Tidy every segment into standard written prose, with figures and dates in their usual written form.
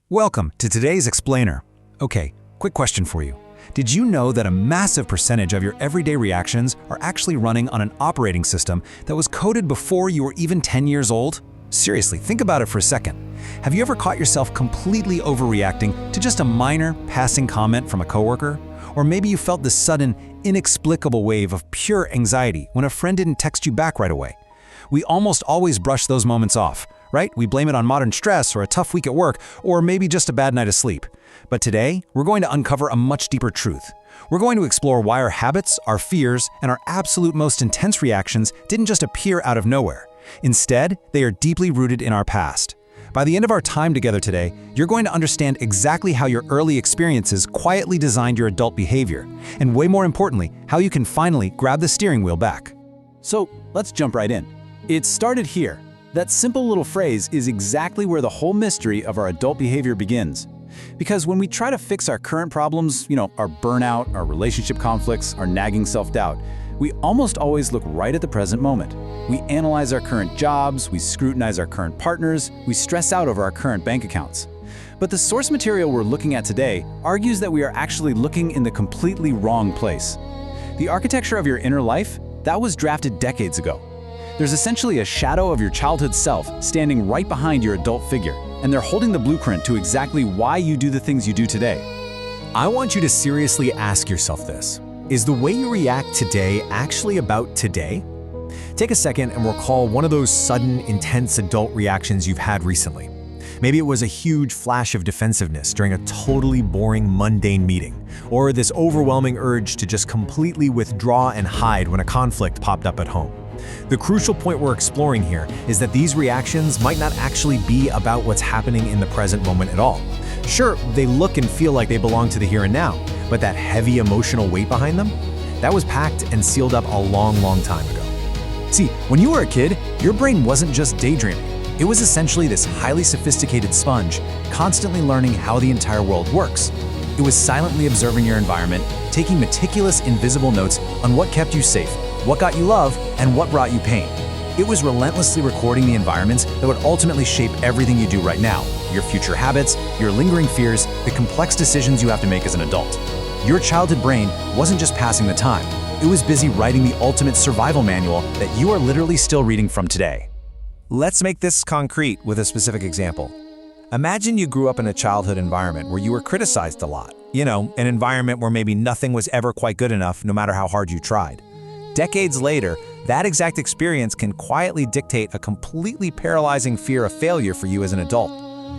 Welcome to today's Explainer. Okay, quick question for you. Did you know that a massive percentage of your everyday reactions are actually running on an operating system that was coded before you were even 10 years old? Seriously, think about it for a second. Have you ever caught yourself completely overreacting to just a minor passing comment from a coworker? Or maybe you felt this sudden, inexplicable wave of pure anxiety when a friend didn't text you back right away. We almost always brush those moments off, right? We blame it on modern stress or a tough week at work, or maybe just a bad night of sleep. But today, we're going to uncover a much deeper truth. We're going to explore why our habits, our fears, and our absolute most intense reactions didn't just appear out of nowhere. Instead, they are deeply rooted in our past. By the end of our time together today, you're going to understand exactly how your early experiences quietly designed your adult behavior, and way more importantly, how you can finally grab the steering wheel back. So let's jump right in. It started here. That simple little phrase is exactly where the whole mystery of our adult behavior begins. Because when we try to fix our current problems, our burnout, our relationship conflicts, our nagging self-doubt, we almost always look right at the present moment. We analyze our current jobs, we scrutinize our current partners, we stress out over our current bank accounts. But the source material we're looking at today argues that we are actually looking in the completely wrong place. The architecture of your inner life, that was drafted decades ago. There's essentially a shadow of your childhood self standing right behind your adult figure, and they're holding the blueprint to exactly why you do the things you do today. I want you to seriously ask yourself this. Is the way you react today actually about today? Take a second and recall one of those sudden, intense adult reactions you've had recently. Maybe it was a huge flash of defensiveness during a totally boring, mundane meeting, or this overwhelming urge to just completely withdraw and hide when a conflict popped up at home. The crucial point we're exploring here is that these reactions might not actually be about what's happening in the present moment at all. Sure, they look and feel like they belong to the here and now, but that heavy emotional weight behind them, that was packed and sealed up a long, long time ago. See, when you were a kid, your brain wasn't just daydreaming. It was essentially this highly sophisticated sponge, constantly learning how the entire world works. It was silently observing your environment, taking meticulous, invisible notes on what kept you safe, what got you love, and what brought you pain. It was relentlessly recording the environments that would ultimately shape everything you do right now, your future habits, your lingering fears, the complex decisions you have to make as an adult. Your childhood brain wasn't just passing the time. It was busy writing the ultimate survival manual that you are literally still reading from today. Let's make this concrete with a specific example. Imagine you grew up in a childhood environment where you were criticized a lot. An environment where maybe nothing was ever quite good enough, no matter how hard you tried. Decades later, that exact experience can quietly dictate a completely paralyzing fear of failure for you as an adult.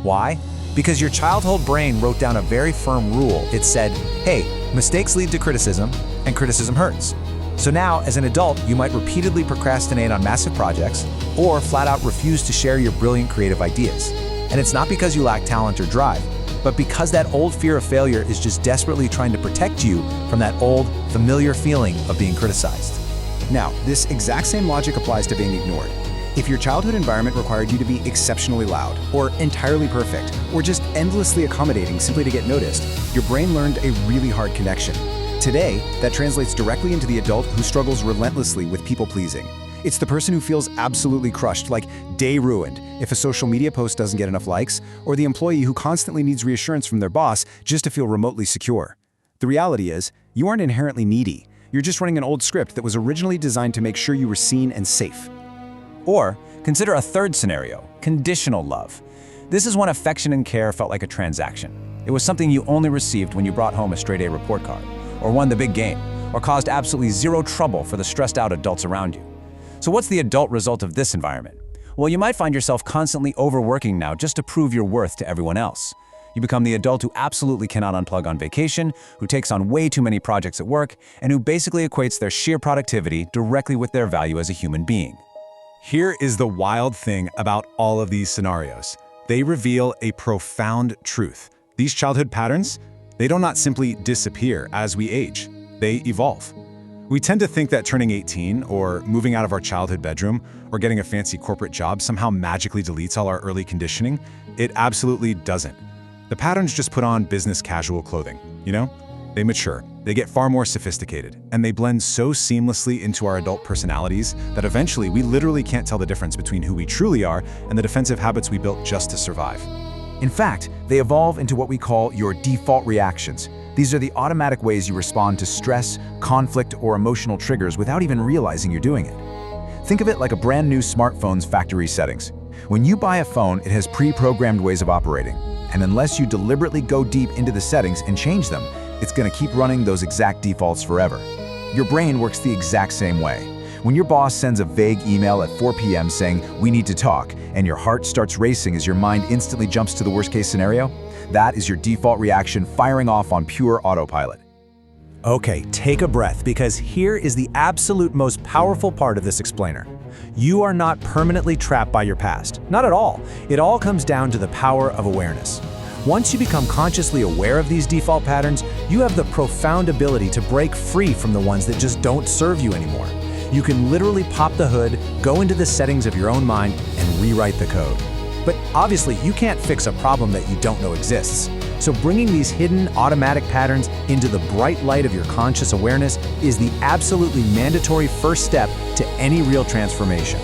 Why? Because your childhood brain wrote down a very firm rule. It said, hey, mistakes lead to criticism, and criticism hurts. So now, as an adult, you might repeatedly procrastinate on massive projects, or flat out refuse to share your brilliant creative ideas. And it's not because you lack talent or drive, but because that old fear of failure is just desperately trying to protect you from that old, familiar feeling of being criticized. Now, this exact same logic applies to being ignored. If your childhood environment required you to be exceptionally loud, or entirely perfect, or just endlessly accommodating simply to get noticed, your brain learned a really hard connection. Today, that translates directly into the adult who struggles relentlessly with people-pleasing. It's the person who feels absolutely crushed, like day ruined, if a social media post doesn't get enough likes, or the employee who constantly needs reassurance from their boss just to feel remotely secure. The reality is, you aren't inherently needy. You're just running an old script that was originally designed to make sure you were seen and safe. Or consider a third scenario, conditional love. This is when affection and care felt like a transaction. It was something you only received when you brought home a straight A report card, or won the big game, or caused absolutely zero trouble for the stressed out adults around you. So what's the adult result of this environment? Well, you might find yourself constantly overworking now just to prove your worth to everyone else. You become the adult who absolutely cannot unplug on vacation, who takes on way too many projects at work, and who basically equates their sheer productivity directly with their value as a human being. Here is the wild thing about all of these scenarios. They reveal a profound truth. These childhood patterns, they do not simply disappear as we age. They evolve. We tend to think that turning 18 or moving out of our childhood bedroom or getting a fancy corporate job somehow magically deletes all our early conditioning. It absolutely doesn't. The patterns just put on business casual clothing, They mature, they get far more sophisticated, and they blend so seamlessly into our adult personalities that eventually we literally can't tell the difference between who we truly are and the defensive habits we built just to survive. In fact, they evolve into what we call your default reactions. These are the automatic ways you respond to stress, conflict, or emotional triggers without even realizing you're doing it. Think of it like a brand new smartphone's factory settings. When you buy a phone, it has pre-programmed ways of operating. And unless you deliberately go deep into the settings and change them, it's going to keep running those exact defaults forever. Your brain works the exact same way. When your boss sends a vague email at 4 p.m. saying, "We need to talk," and your heart starts racing as your mind instantly jumps to the worst-case scenario, that is your default reaction firing off on pure autopilot. Okay, take a breath, because here is the absolute most powerful part of this explainer. You are not permanently trapped by your past. Not at all. It all comes down to the power of awareness. Once you become consciously aware of these default patterns, you have the profound ability to break free from the ones that just don't serve you anymore. You can literally pop the hood, go into the settings of your own mind, and rewrite the code. But obviously, you can't fix a problem that you don't know exists. So bringing these hidden automatic patterns into the bright light of your conscious awareness is the absolutely mandatory first step to any real transformation.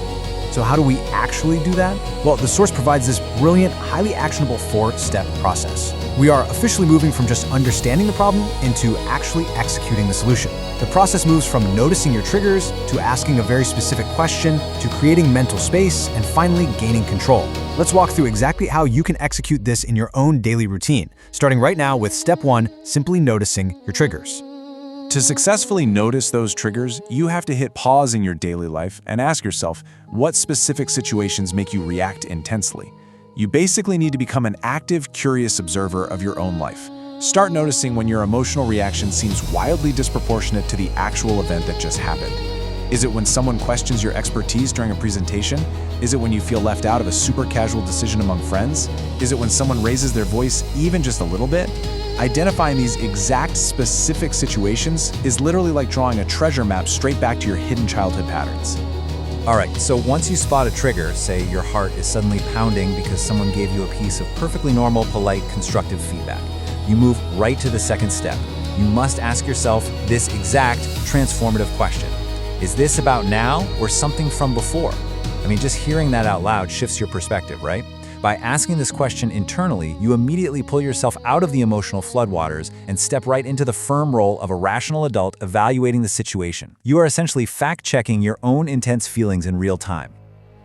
So how do we actually do that? Well, the source provides this brilliant, highly actionable 4-step process. We are officially moving from just understanding the problem into actually executing the solution. The process moves from noticing your triggers to asking a very specific question to creating mental space and finally gaining control. Let's walk through exactly how you can execute this in your own daily routine, starting right now with step 1, simply noticing your triggers. To successfully notice those triggers, you have to hit pause in your daily life and ask yourself, what specific situations make you react intensely? You basically need to become an active, curious observer of your own life. Start noticing when your emotional reaction seems wildly disproportionate to the actual event that just happened. Is it when someone questions your expertise during a presentation? Is it when you feel left out of a super casual decision among friends? Is it when someone raises their voice even just a little bit? Identifying these exact specific situations is literally like drawing a treasure map straight back to your hidden childhood patterns. All right, so once you spot a trigger, say your heart is suddenly pounding because someone gave you a piece of perfectly normal, polite, constructive feedback, you move right to the second step. You must ask yourself this exact transformative question. Is this about now or something from before? I mean, just hearing that out loud shifts your perspective, right? By asking this question internally, you immediately pull yourself out of the emotional floodwaters and step right into the firm role of a rational adult evaluating the situation. You are essentially fact-checking your own intense feelings in real time.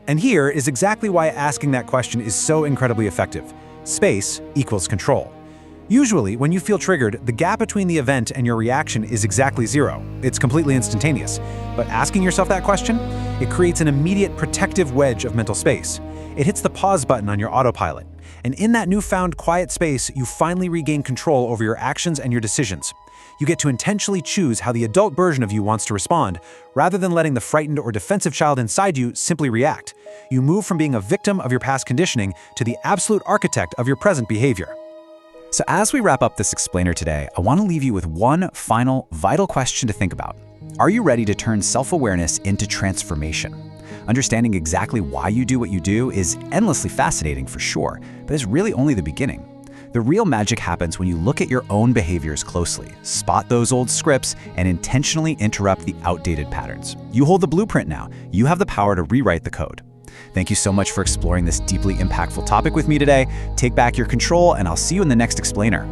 And here is exactly why asking that question is so incredibly effective. Space equals control. Usually, when you feel triggered, the gap between the event and your reaction is exactly 0. It's completely instantaneous. But asking yourself that question, it creates an immediate protective wedge of mental space. It hits the pause button on your autopilot. And in that newfound quiet space, you finally regain control over your actions and your decisions. You get to intentionally choose how the adult version of you wants to respond, rather than letting the frightened or defensive child inside you simply react. You move from being a victim of your past conditioning to the absolute architect of your present behavior. So as we wrap up this explainer today, I want to leave you with one final, vital question to think about. Are you ready to turn self-awareness into transformation? Understanding exactly why you do what you do is endlessly fascinating for sure, but it's really only the beginning. The real magic happens when you look at your own behaviors closely, spot those old scripts, and intentionally interrupt the outdated patterns. You hold the blueprint now. You have the power to rewrite the code. Thank you so much for exploring this deeply impactful topic with me today. Take back your control, and I'll see you in the next explainer.